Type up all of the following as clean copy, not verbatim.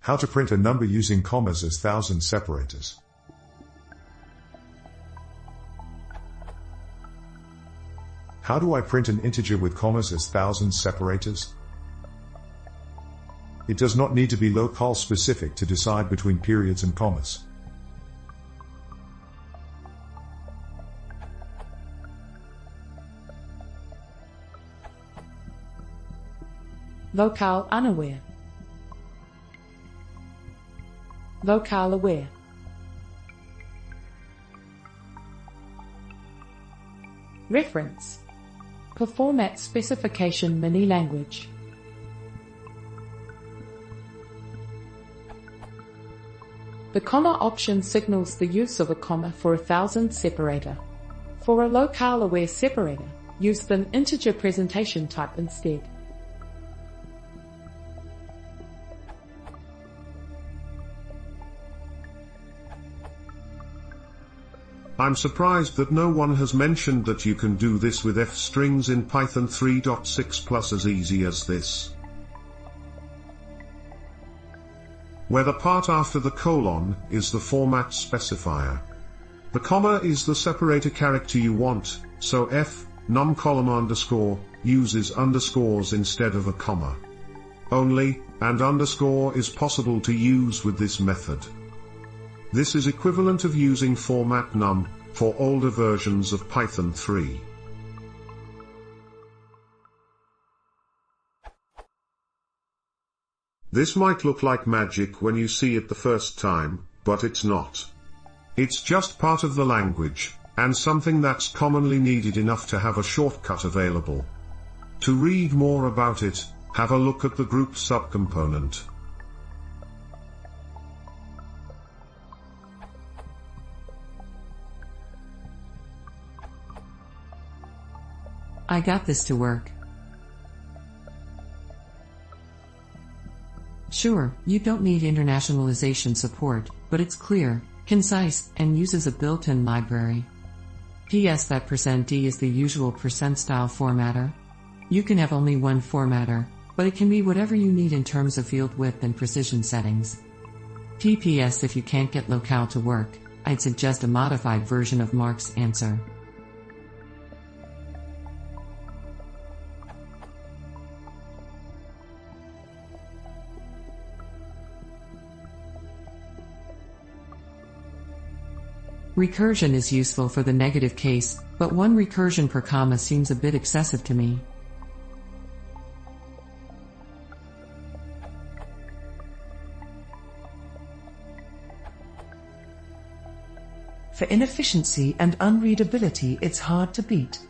How to print a number using commas as thousand separators. How do I print an integer with commas as thousand separators? It does not need to be locale specific to decide between periods and commas. Locale unaware. Locale aware. Reference. Per format specification mini language. The comma option signals the use of a comma for a thousand separator. For a locale aware separator, use the integer presentation type instead. I'm surprised that no one has mentioned that you can do this with f strings in Python 3.6 plus as easy as this. Where the part after the colon is the format specifier. The comma is the separator character you want, so f num column underscore uses underscores instead of a comma. Only, and underscore is possible to use with this method. This is equivalent of using format num for older versions of Python 3. This might look like magic when you see it the first time, but it's not. It's just part of the language, and something that's commonly needed enough to have a shortcut available. To read more about it, have a look at the group subcomponent. I got this to work. Sure, you don't need internationalization support, but it's clear, concise, and uses a built-in library. P.S. That %d is the usual %style formatter. You can have only one formatter, but it can be whatever you need in terms of field width and precision settings. P.P.S. If you can't get locale to work, I'd suggest a modified version of Mark's answer. Recursion is useful for the negative case, but one recursion per comma seems a bit excessive to me. For inefficiency and unreadability, it's hard to beat.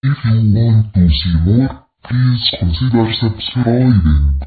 If you want to see more, please consider subscribing.